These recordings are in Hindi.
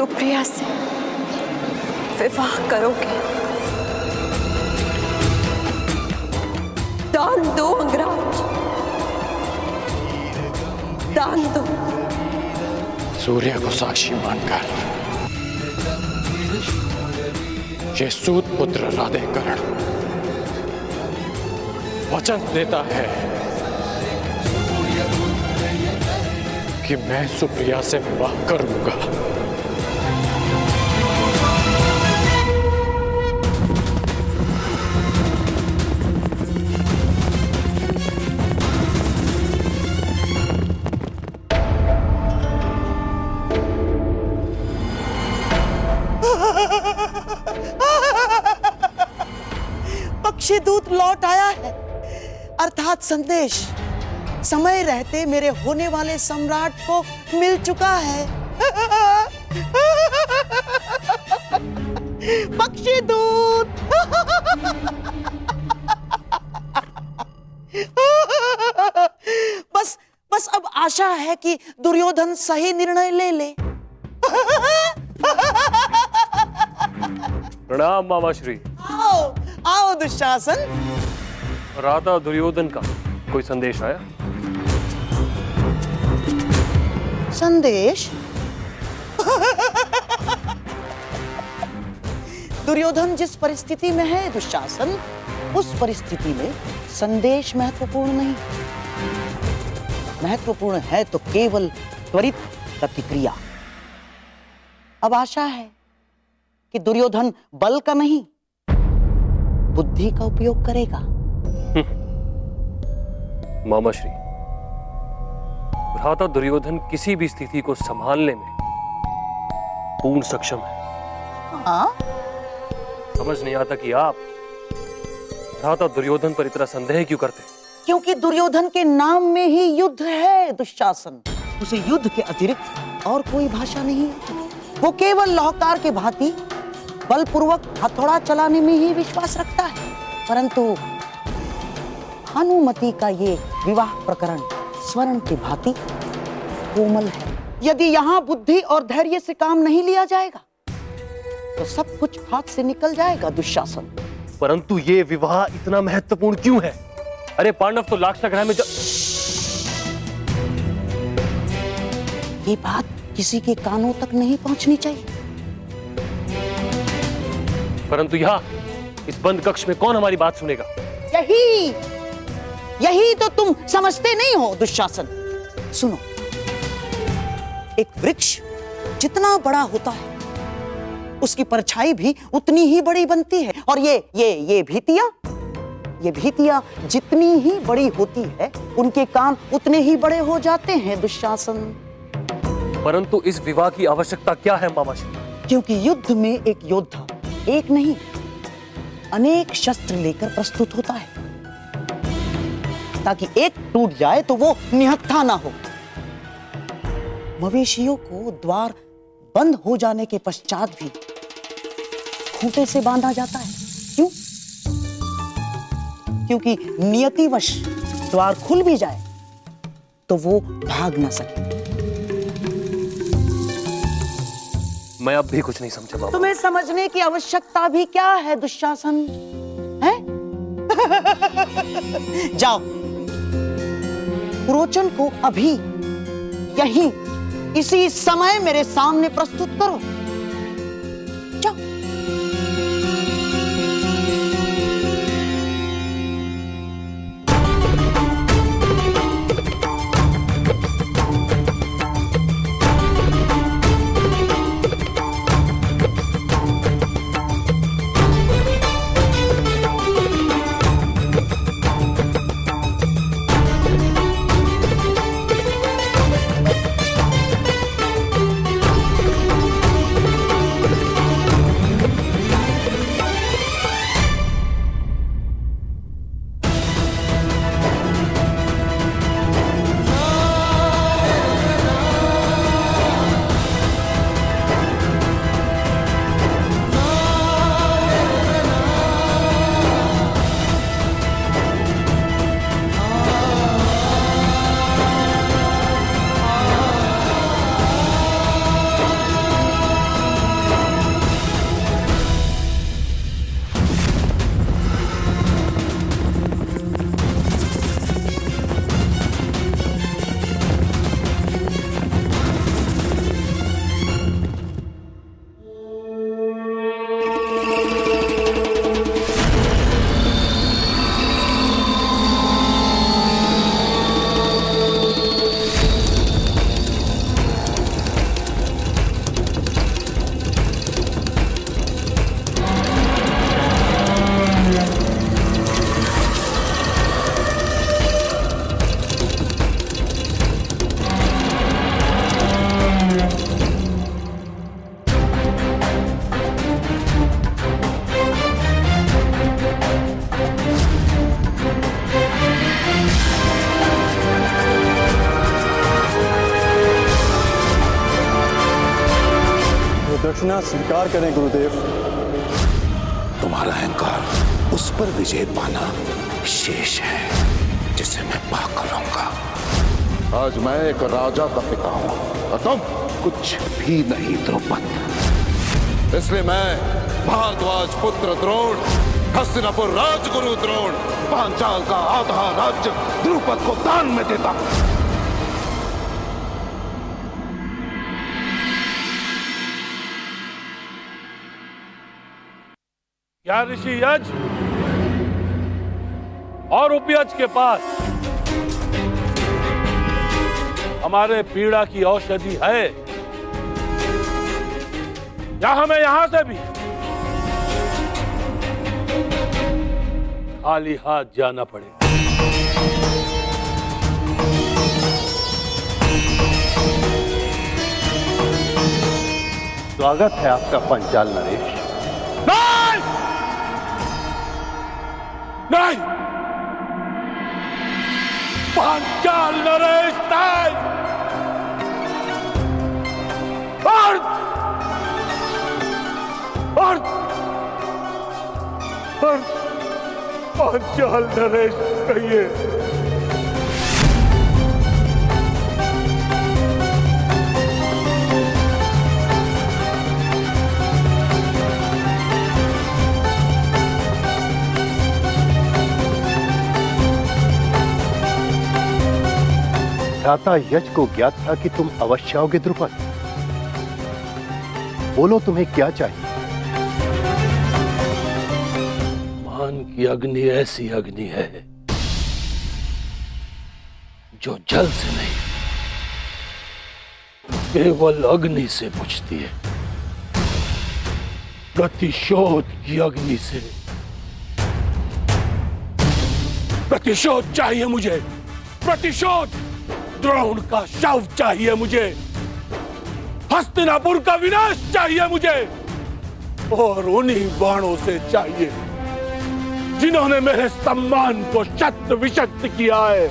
सुप्रिया से विवाह करोगे? दान दो अंगराज, दान दो। सूर्य को साक्षी मानकर ये सूत पुत्र राधेकरण वचन देता है कि मैं सुप्रिया से विवाह करूंगा। पक्षीदूत लौट आया है, अर्थात संदेश समय रहते मेरे होने वाले सम्राट को मिल चुका है। पक्षीदूत बस बस अब आशा है कि दुर्योधन सही निर्णय ले ले। प्रणाम मामाश्री। आओ आओ दुशासन। राधा दुर्योधन का कोई संदेश आया? संदेश? दुर्योधन जिस परिस्थिति में है दुशासन, उस परिस्थिति में संदेश महत्वपूर्ण नहीं। महत्वपूर्ण है तो केवल त्वरित प्रतिक्रिया। अब आशा है कि दुर्योधन बल का नहीं, बुद्धि का उपयोग करेगा। मामाश्री, भ्राता दुर्योधन किसी भी स्थिति को संभालने में पूर्ण सक्षम है। हाँ? समझ नहीं आता कि आप भ्राता दुर्योधन पर इतना संदेह क्यों करते? क्योंकि दुर्योधन के नाम में ही युद्ध है दुशासन। उसे युद्ध के अतिरिक्त और कोई भाषा नहीं है। वो केवल लाहौकार के भांति बलपूर्वक हथौड़ा चलाने में ही विश्वास रखता है। परंतु भानुमति का ये विवाह प्रकरण स्वर्ण की भांति कोमल है। यदि यहाँ बुद्धि और धैर्य से काम नहीं लिया जाएगा तो सब कुछ हाथ से निकल जाएगा दुशासन। परंतु ये विवाह इतना महत्वपूर्ण क्यों है? अरे पांडव तो लाक्षागृह में ये बात किसी के कानों तक नहीं पहुंचनी चाहिए। परंतु यहाँ इस बंद कक्ष में कौन हमारी बात सुनेगा? यही तो तुम समझते नहीं हो दुशासन। सुनो, एक वृक्ष जितना बड़ा होता है उसकी परछाई भी उतनी ही बड़ी बनती है। और ये भीतियां जितनी ही बड़ी होती है उनके कान उतने ही बड़े हो जाते हैं दुशासन। परंतु इस विवाह की आवश्यकता क्या है मामाश्री? क्योंकि युद्ध में एक योद्धा एक नहीं अनेक शस्त्र लेकर प्रस्तुत होता है, ताकि एक टूट जाए तो वो निहत्था ना हो। मवेशियों को द्वार बंद हो जाने के पश्चात भी खूंटे से बांधा जाता है। क्यों? क्योंकि नियतिवश द्वार खुल भी जाए तो वो भाग ना सके। मैं अब भी कुछ नहीं समझा मामा। तुम्हें समझने की आवश्यकता भी क्या है दुशासन? है? जाओ, पुरोचन को अभी यहीं इसी समय मेरे सामने प्रस्तुत करो। जाओ। दक्षिणा स्वीकार करें गुरुदेव। तुम्हारा अहंकार उस पर विजय पाना शेष है जिसे मैं पाकर रहूंगा। आज मैं एक राजा का पिता हूं और तुम कुछ भी नहीं द्रौपद। इसलिए मैं भारद्वाज पुत्र द्रोण, हस्तिनापुर राजगुरु द्रोण, पांचाल का आधा राज्य द्रुपद को दान में देता हूं। क्या ऋषि यज और उपयज के पास हमारे पीड़ा की औषधि है या हमें यहां से भी खाली हाथ जाना पड़ेगा? स्वागत है आपका पंचाल नरेश। नहीं, पांचाल नरेश नहीं। पांचाल नरेश कहिए। भ्राता यज को ज्ञात था कि तुम अवश्य आओगे द्रुपद। बोलो तुम्हें क्या चाहिए? मान की अग्नि ऐसी अग्नि है जो जल से नहीं, केवल अग्नि से बुझती है। प्रतिशोध की अग्नि से। प्रतिशोध चाहिए मुझे, प्रतिशोध। द्रोण का शव चाहिए मुझे, हस्तिनापुर का विनाश चाहिए मुझे, और उन्हीं बाणों से चाहिए जिन्होंने मेरे सम्मान को शत विशक्त किया है।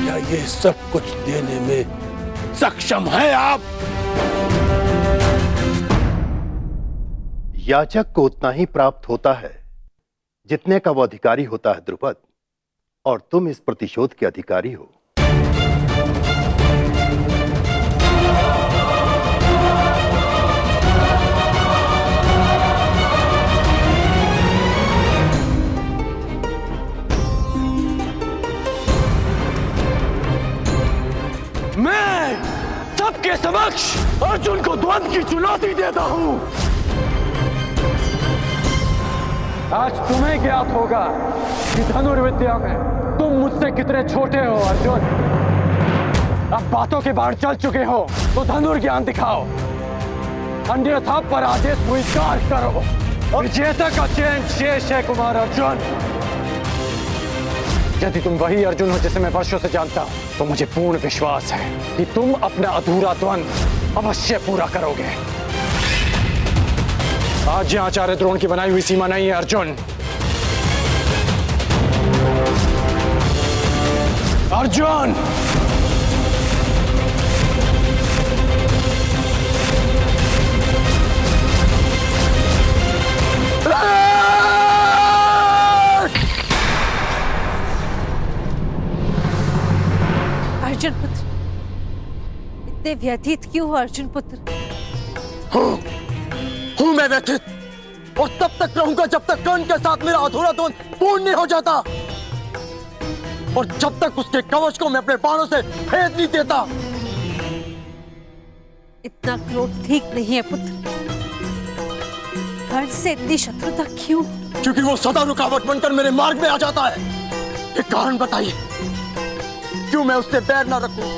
क्या ये सब कुछ देने में सक्षम है आप? याचक को उतना ही प्राप्त होता है जितने का वो अधिकारी होता है द्रुपद, और तुम इस प्रतिशोध के अधिकारी हो। मैं सबके समक्ष अर्जुन को द्वंद्व की चुनौती देता हूं। आज तुम्हें ज्ञात होगा कि धनुर्विद्या में तुम मुझसे कितने छोटे हो अर्जुन। अब बातों के बाढ़ चल चुके हो तो धनुर्ज्ञान दिखाओ, अन्यथा पराजय स्वीकार करो। विजेता का चयन शेष है कुमार अर्जुन। यदि तुम वही अर्जुन हो जिसे मैं वर्षों से जानता हूं, तो मुझे पूर्ण विश्वास है कि तुम अपना अधूरा द्वंद्व अवश्य पूरा करोगे। आज यहां आचार्य द्रोण की बनाई हुई सीमा नहीं है अर्जुन। अर्जुन, अर्जुन पुत्र, इतने व्यथित क्यों हो अर्जुन पुत्र? हूं मैं व्यथित और तब तक रहूंगा जब तक कर्ण के साथ मेरा अधूरा द्वंद्व पूर्ण नहीं हो जाता, और जब तक उसके कवच को मैं अपने बाणों से भेद नहीं देता। इतना क्रोध ठीक नहीं है पुत्र। कर्ण से इतनी शत्रुता क्यों? क्योंकि वो सदा रुकावट बनकर मेरे मार्ग में आ जाता है। ये कारण बताइए, क्यों मैं उससे बैर ना रखूं?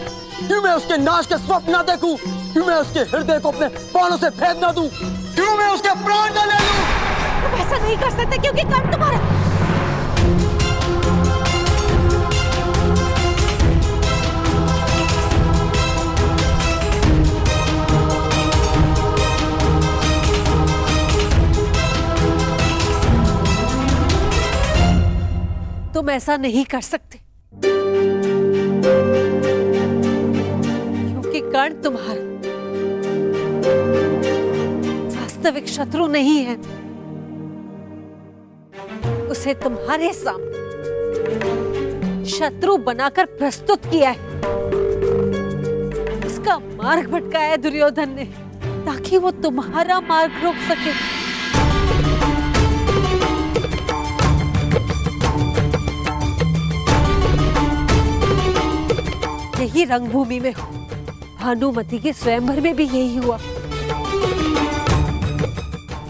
क्यों मैं उसके नाश के स्वप्न ना देखूं? क्यों मैं उसके हृदय को अपने बाणों से भेद ना दूं? क्यों मैं उसके प्राण ना ले लूं? तुम ऐसा नहीं कर सकते क्योंकि कर्ण तुम्हारा। तुम ऐसा नहीं कर सकते क्योंकि कर्ण तुम्हारा वास्तविक शत्रु नहीं है, उसे तुम्हारे सामने शत्रु बनाकर प्रस्तुत किया है। उसका मार्ग भटकाया है दुर्योधन ने, ताकि वो तुम्हारा मार्ग रोक सके। यही रंगभूमि में हो, भानुमति के स्वयंवर में भी यही हुआ।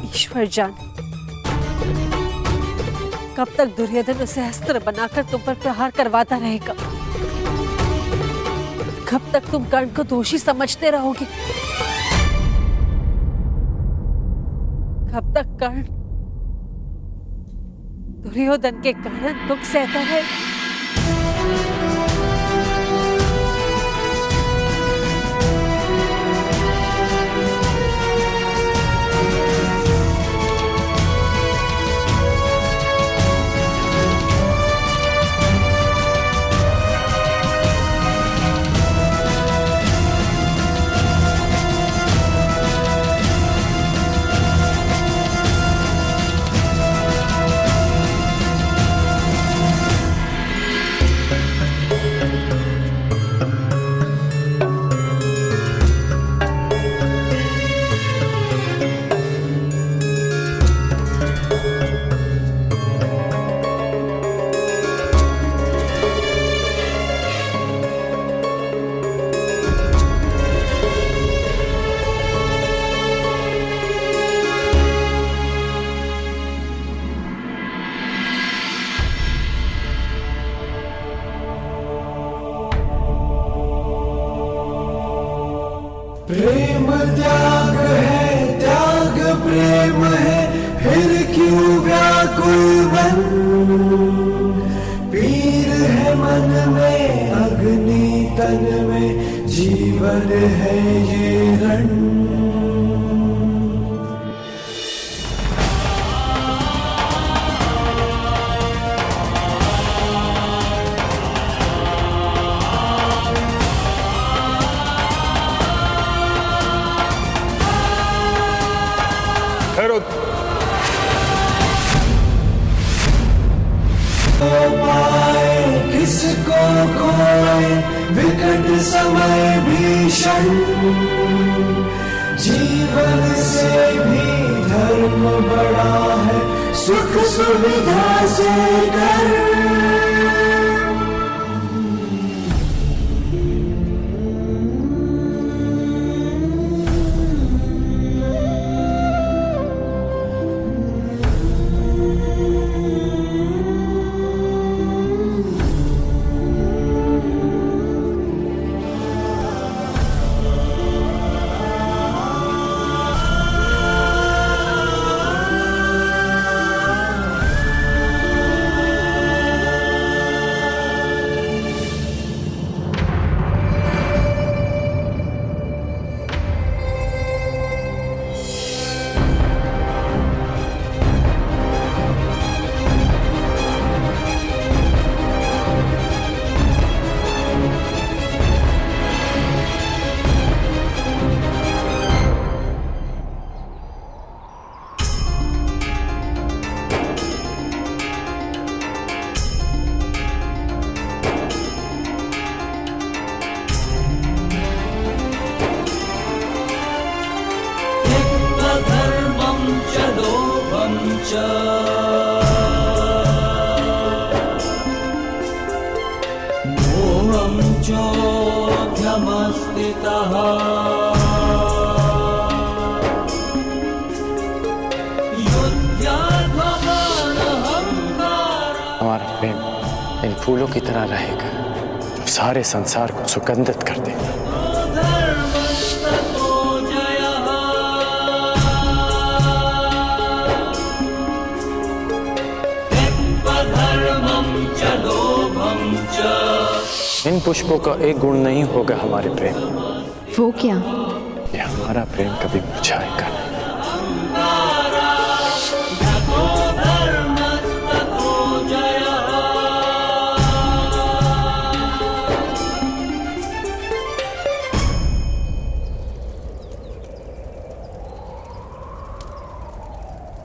ईश्वर जाने कब तक दुर्योधन उसे अस्त्र बनाकर तुम पर प्रहार करवाता रहेगा, कब तक तुम कर्ण को दोषी समझते रहोगे, कब तक कर्ण दुर्योधन के कारण दुख सहता है। प्रेम त्याग है, त्याग प्रेम है, फिर क्यों व्याकुल मन। पीर है मन में, अग्नि तन में, जीवन है ये रण। किसको कोई विकट समय भीषण, जीवन से भी धर्म बड़ा है, सुख सुविधा से कर। हमारा प्रेम इन फूलों की तरह रहेगा जो सारे संसार को सुगंधित कर देगा। इन पुष्पों का एक गुण नहीं होगा हमारे प्रेम। वो क्या? ये हमारा प्रेम कभी मुरझाएगा नहीं।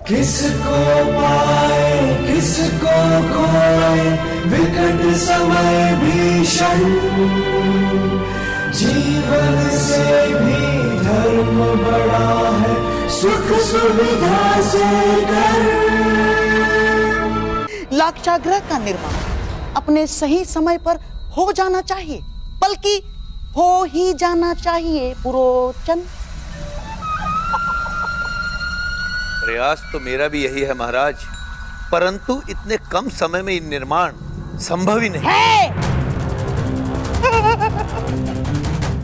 किसको पाए किसको खोए, विकट समय भीषण, जीवन से भी धर्म बड़ा है, सुख सुविधा से कर। लाक्षागृह का निर्माण अपने सही समय पर हो जाना चाहिए, बल्कि हो ही जाना चाहिए पुरोचन। प्रयास तो मेरा भी यही है महाराज, परंतु इतने कम समय में निर्माण संभव ही नहीं है।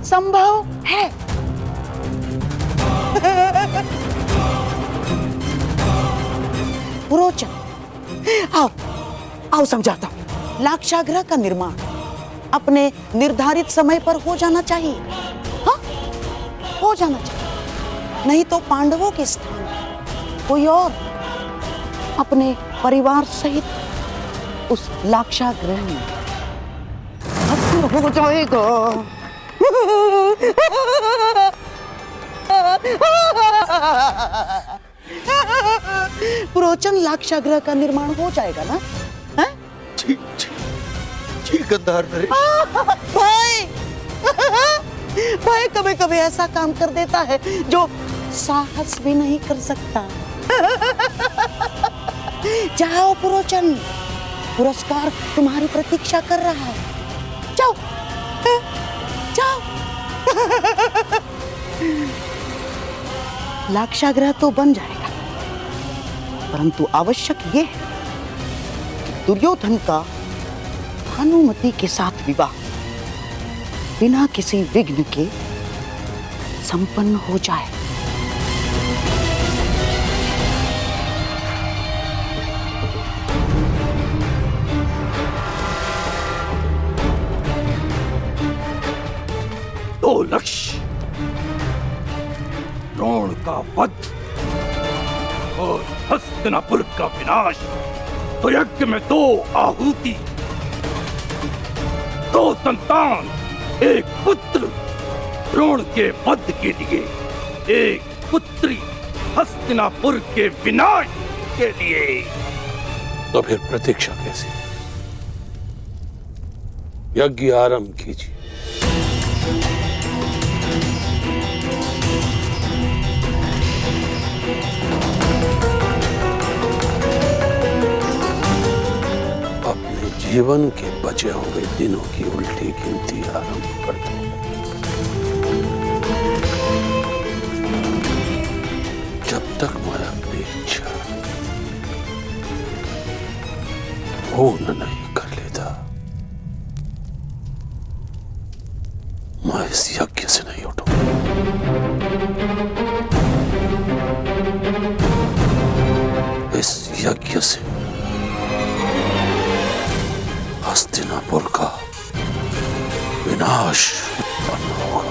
संभव है। पुरोचन, आओ आओ समझाता हूं। लाक्षागृह का निर्माण अपने निर्धारित समय पर हो जाना चाहिए। हाँ, हो जाना चाहिए, नहीं तो पांडवों के स्थान कोई और अपने परिवार सहित उस लाक्षागृह में हो जाएगा। पुरोचन, लाक्षागृह का निर्माण हो जाएगा ना? जी गंधार नरेश। भाई भाई कभी कभी ऐसा काम कर देता है जो साहस भी नहीं कर सकता। जाओ पुरोचन, पुरस्कार तुम्हारी प्रतीक्षा कर रहा है। जाओ जाओ। लाक्षागृह तो बन जाएगा, परंतु आवश्यक ये है कि दुर्योधन का भानुमति के साथ विवाह बिना किसी विघ्न के संपन्न हो जाए। दो लक्ष्य, द्रोण का वध और हस्तिनापुर का विनाश। तो यज्ञ में 2 आहुति, 2 संतान, 1 पुत्र द्रोण के वध के लिए, 1 पुत्री हस्तिनापुर के विनाश के लिए। तो फिर प्रतीक्षा कैसे? यज्ञ आरंभ कीजिए। अपने जीवन के बचे हुए दिनों की उल्टी गिनती आरंभ कर दो। जब तक मैं अपनी इच्छा पूर्ण नहीं कर लेता, मैं इस यज्ञ से नहीं उठूंगा। इस यज्ञ से हस्तिनापुर का विनाश उत्पन्न होगा।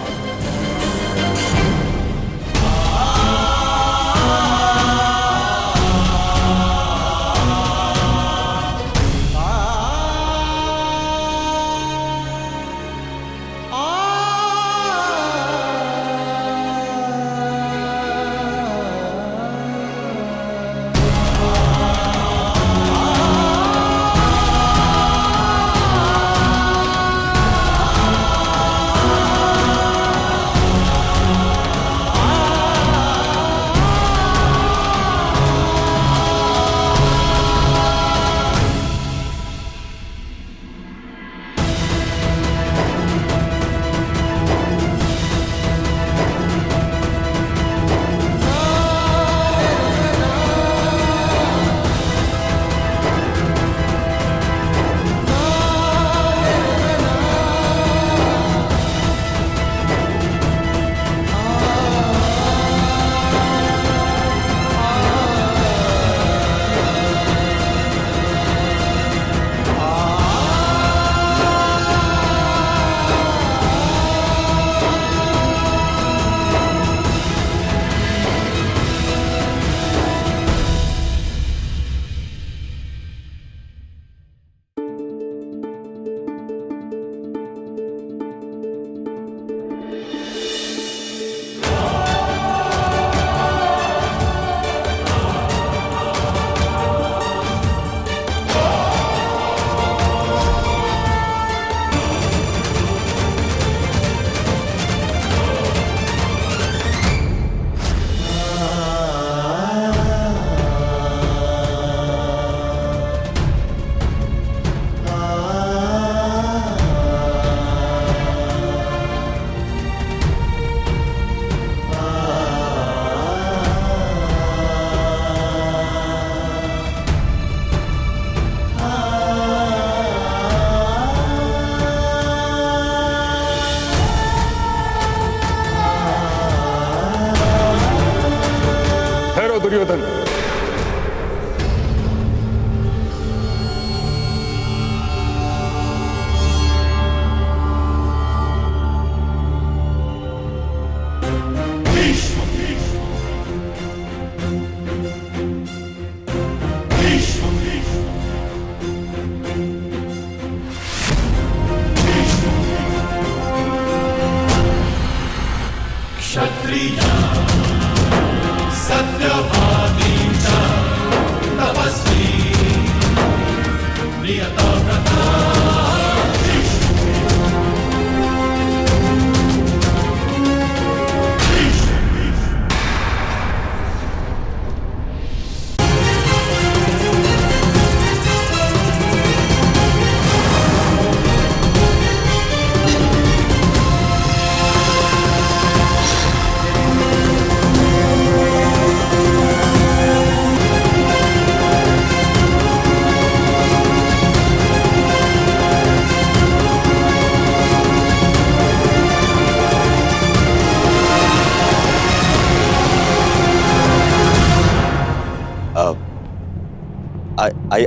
दुर्योधन।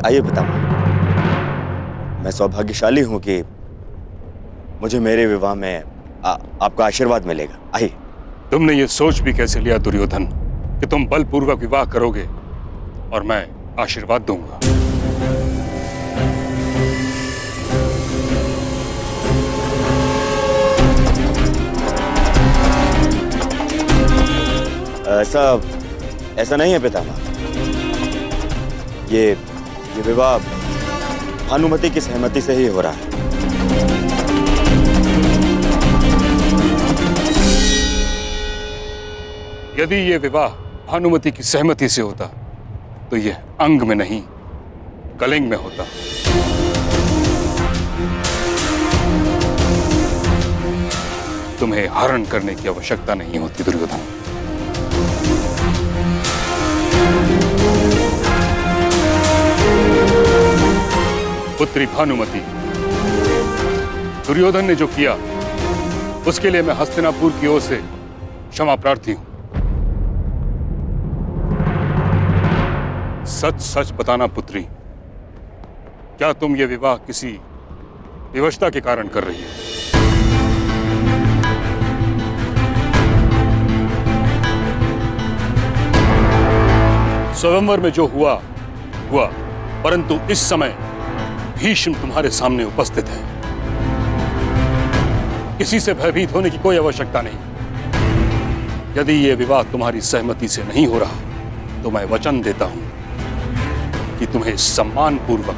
आइए बताऊं, मैं सौभाग्यशाली हूं कि मुझे मेरे विवाह में आपका आशीर्वाद मिलेगा। आइए। तुमने ये सोच भी कैसे लिया दुर्योधन कि तुम बलपूर्वक विवाह करोगे और मैं आशीर्वाद दूंगा? ऐसा नहीं है पितामह। ये विवाह भानुमति की सहमति से ही हो रहा है। यदि ये विवाह भानुमति की सहमति से होता तो ये अंग में नहीं कलिंग में होता। तुम्हें हरण करने की आवश्यकता नहीं होती दुर्योधन। पुत्री भानुमति, दुर्योधन ने जो किया उसके लिए मैं हस्तिनापुर की ओर से क्षमा प्रार्थी हूं। सच सच बताना पुत्री, क्या तुम ये विवाह किसी विवशता के कारण कर रही हो? स्वयंवर में जो हुआ, परंतु इस समय भीष्म तुम्हारे सामने उपस्थित है। किसी से भयभीत होने की कोई आवश्यकता नहीं। यदि यह विवाह तुम्हारी सहमति से नहीं हो रहा तो मैं वचन देता हूं कि तुम्हें सम्मान पूर्वक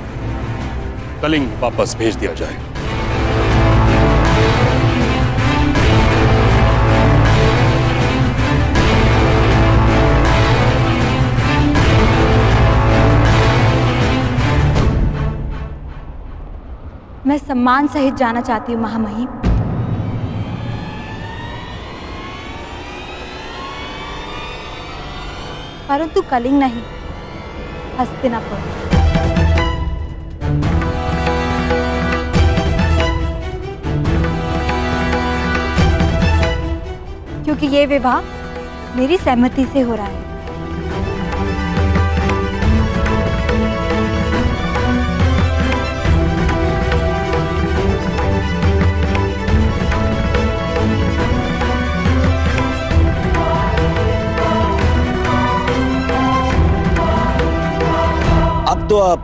कलिंग वापस भेज दिया जाएगा। मैं सम्मान सहित जाना चाहती हूँ महामहिम। परंतु कलिंग नहीं, हस्तिनापुर। क्योंकि ये विवाह मेरी सहमति से हो रहा है। तो आप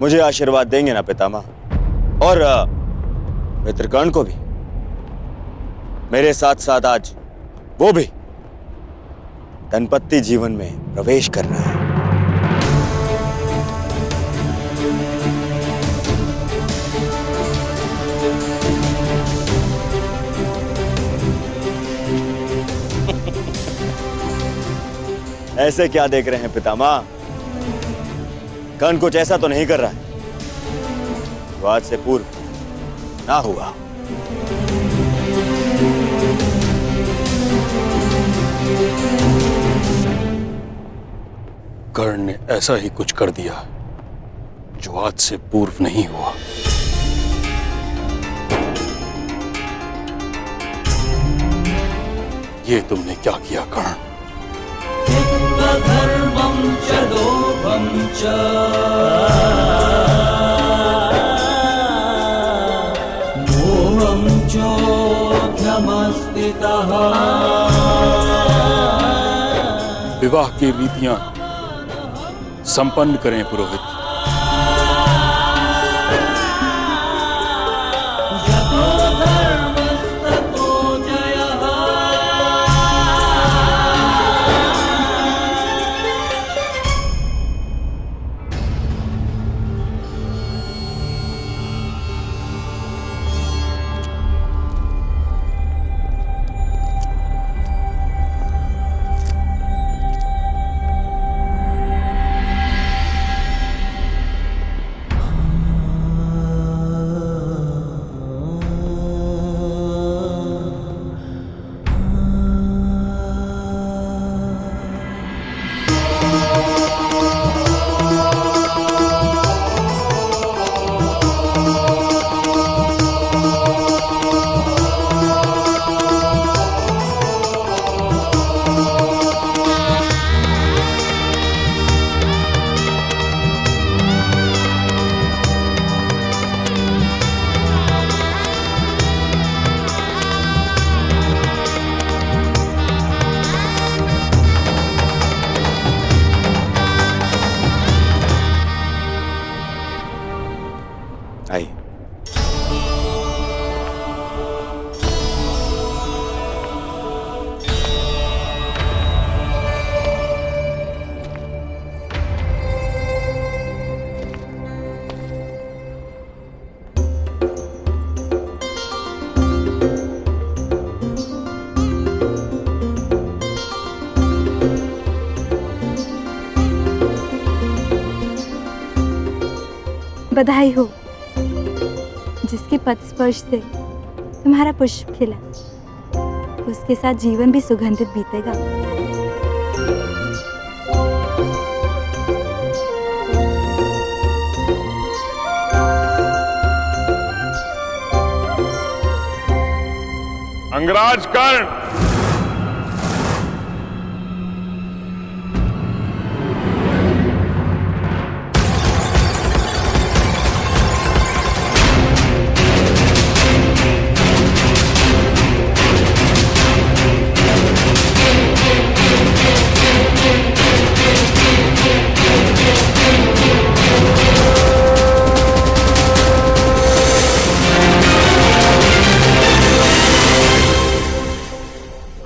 मुझे आशीर्वाद देंगे ना पितामह, और मित्रकर्ण को भी। मेरे साथ साथ आज वो भी दंपत्ति जीवन में प्रवेश कर रहा है। ऐसे क्या देख रहे हैं पितामह? कर्ण कुछ ऐसा तो नहीं कर रहा है जो आज से पूर्व ना हुआ। कर्ण ने ऐसा ही कुछ कर दिया जो आज से पूर्व नहीं हुआ। ये तुमने क्या किया कर्ण? च लोभं च मोहं चोऽभ्यमस्थितः। विवाह की रीतियां संपन्न करें पुरोहित। आइए। बधाई हो, जिसके पद स्पर्श से तुम्हारा पुष्प खिला, उसके साथ जीवन भी सुगंधित बीतेगा। अंगराज कर्ण,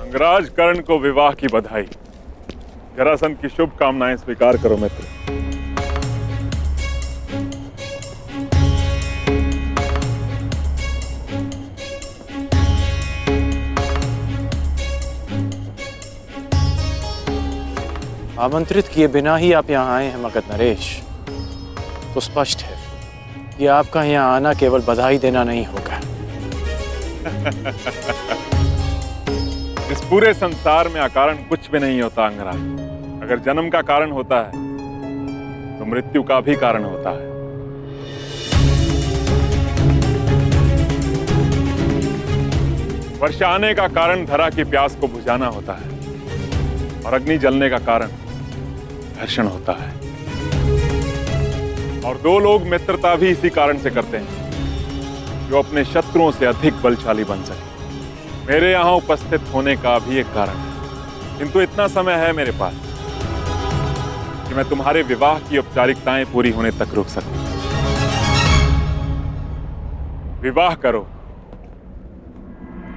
अंगराज कर्ण को विवाह की बधाई। जरासंध की शुभकामनाएं स्वीकार करो मित्र। आमंत्रित किए बिना ही आप यहाँ आए हैं मगध नरेश, तो स्पष्ट है कि आपका यहाँ आना केवल बधाई देना नहीं होगा। इस पूरे संसार में अकारण कुछ भी नहीं होता अंगराज। अगर जन्म का कारण होता है तो मृत्यु का भी कारण होता है। वर्षा आने का कारण धरा की प्यास को बुझाना होता है और अग्नि जलने का कारण घर्षण होता है। और दो लोग मित्रता भी इसी कारण से करते हैं, जो अपने शत्रुओं से अधिक बलशाली बन सके। मेरे यहां उपस्थित होने का भी एक कारण है, किंतु इतना समय है मेरे पास कि मैं तुम्हारे विवाह की औपचारिकताएं पूरी होने तक रुक सकूं। विवाह करो,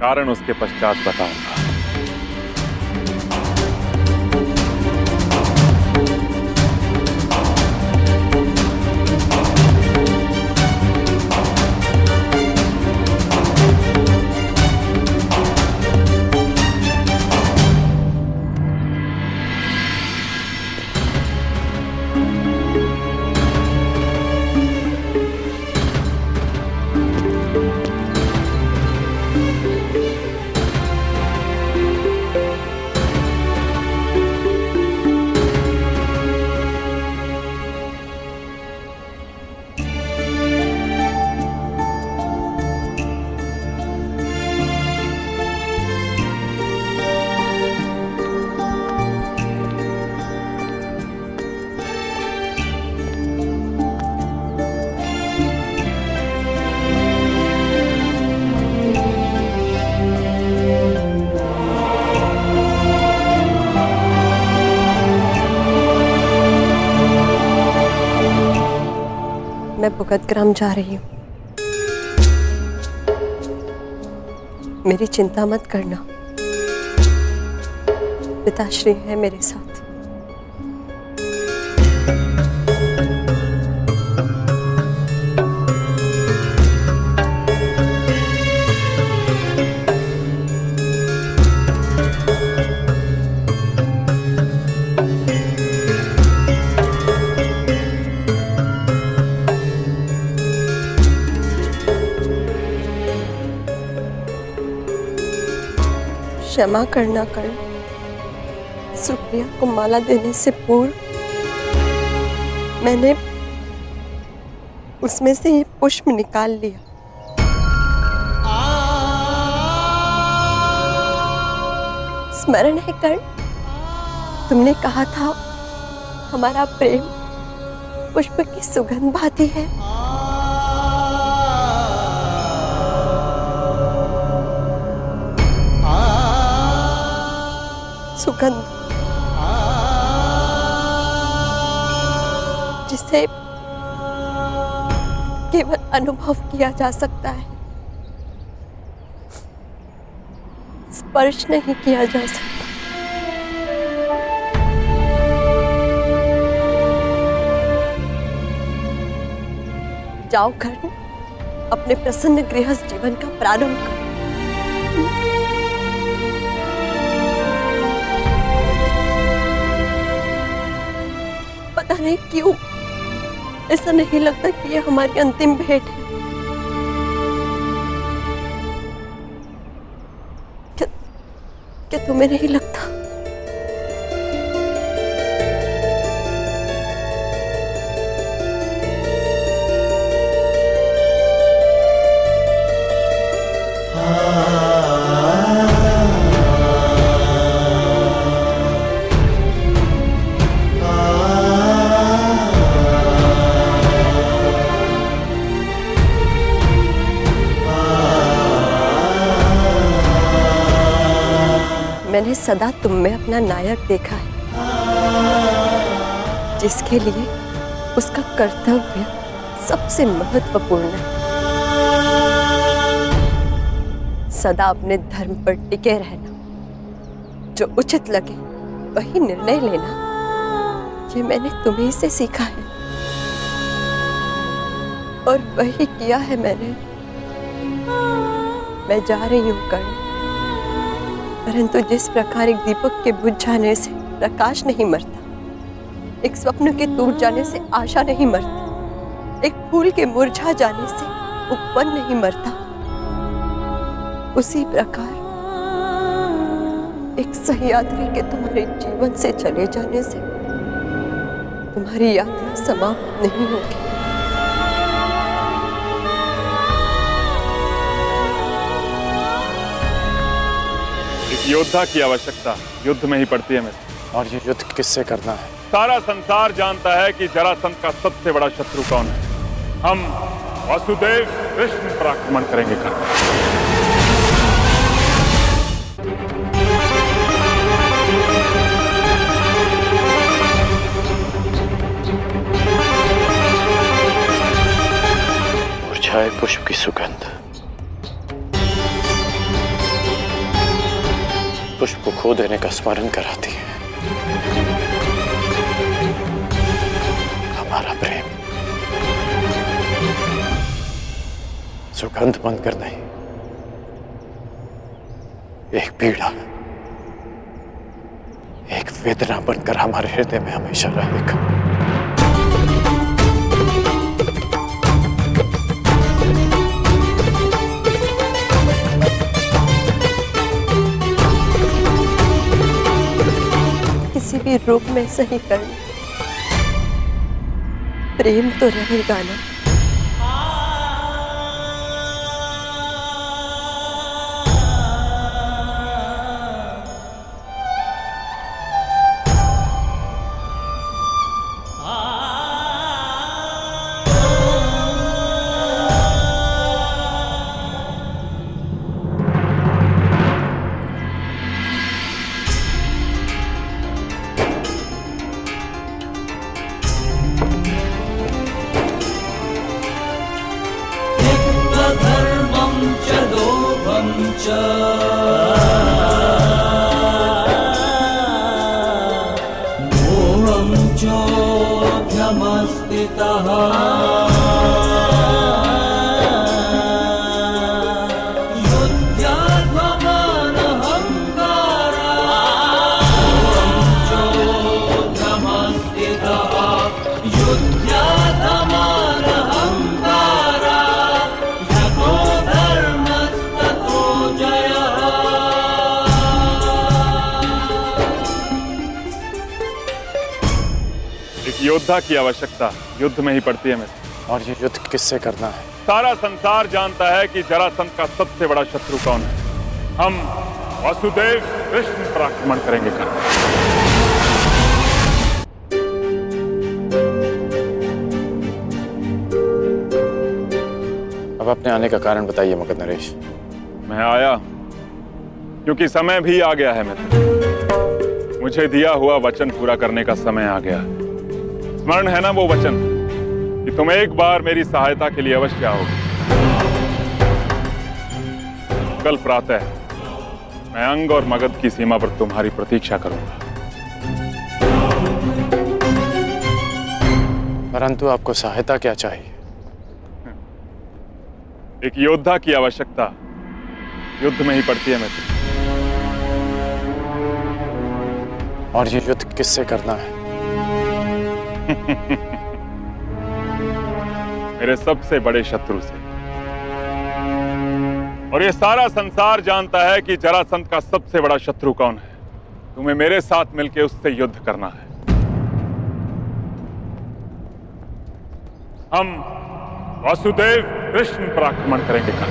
कारण उसके पश्चात बताऊंगा। मैं भुगतग्राम जा रही हूँ। मेरी चिंता मत करना, पिताश्री है मेरे साथ। क्षमा करना कर्ण, सुप्रिया को माला देने से पूर्व मैंने उसमें से ये पुष्प निकाल लिया। स्मरण है कर्ण, तुमने कहा था हमारा प्रेम पुष्प की सुगंध भाती है। सुगंध जिसे केवल अनुभव किया जा सकता है, स्पर्श नहीं किया जा सकता। जाओ कर्ण, अपने प्रसन्न गृहस्थ जीवन का प्रारंभ करो। पता नहीं क्यों ऐसा नहीं लगता कि ये हमारी अंतिम भेंट है। क्या तुम्हें नहीं लगता? मैंने सदा तुम में अपना नायक देखा है, जिसके लिए उसका कर्तव्य सबसे महत्वपूर्ण है। सदा अपने धर्म पर टिके रहना, जो उचित लगे वही निर्णय लेना, ये मैंने तुम्हीं से सीखा है और वही किया है मैंने। मैं जा रही हूँ कर्ण, परंतु जिस प्रकार एक दीपक के बुझ जाने से प्रकाश नहीं मरता, एक स्वप्न के टूट जाने से आशा नहीं मरती, एक फूल के मुरझा जाने से उपवन नहीं मरता, उसी प्रकार एक सहयात्री के तुम्हारे जीवन से चले जाने से तुम्हारी यात्रा समाप्त नहीं होगी। योद्धा की आवश्यकता युद्ध में ही पड़ती है मेरे। और ये युद्ध किससे करना है? सारा संसार जानता है कि जरासंध का सबसे बड़ा शत्रु कौन है। हम वासुदेव कृष्ण पर आक्रमण करेंगे मुरझाए पुष्प की सुगंध पुष्प को खो देने का स्मरण कराती है। हमारा प्रेम सुगंध बनकर नहीं, एक पीड़ा, एक वेदना बनकर हमारे हृदय में हमेशा रहेगा। किसी भी रूप में सही करना, प्रेम तो रहेगा ना। मोहं चोऽभ्यमस्थितः योद्धा की आवश्यकता युद्ध में ही पड़ती है मेरे। और ये युद्ध किससे करना है? सारा संसार जानता है कि जरासंध का सबसे बड़ा शत्रु कौन है। हम वसुदेव कृष्ण पर आक्रमण करेंगे कल। अब अपने आने का कारण बताइए मगध नरेश। मैं आया क्योंकि समय भी आ गया है मित्र। मुझे दिया हुआ वचन पूरा करने का समय आ गया। स्मरण है ना वो वचन कि तुम एक बार मेरी सहायता के लिए अवश्य आओगे। कल प्रातः मैं अंग और मगध की सीमा पर तुम्हारी प्रतीक्षा करूंगा। परंतु आपको सहायता क्या चाहिए? एक योद्धा की आवश्यकता युद्ध में ही पड़ती है मित्र। और ये युद्ध किससे करना है? मेरे सबसे बड़े शत्रु से। और ये सारा संसार जानता है कि जरासंध का सबसे बड़ा शत्रु कौन है। तुम्हें मेरे साथ मिलकर उससे युद्ध करना है। हम वसुदेव कृष्ण पर आक्रमण करेंगे कल।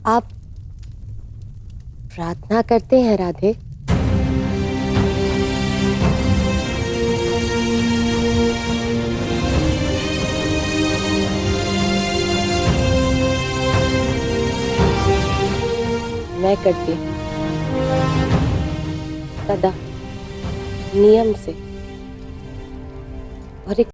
आप प्रार्थना करते हैं राधे? मैं करती हूँ सदा नियम से और एक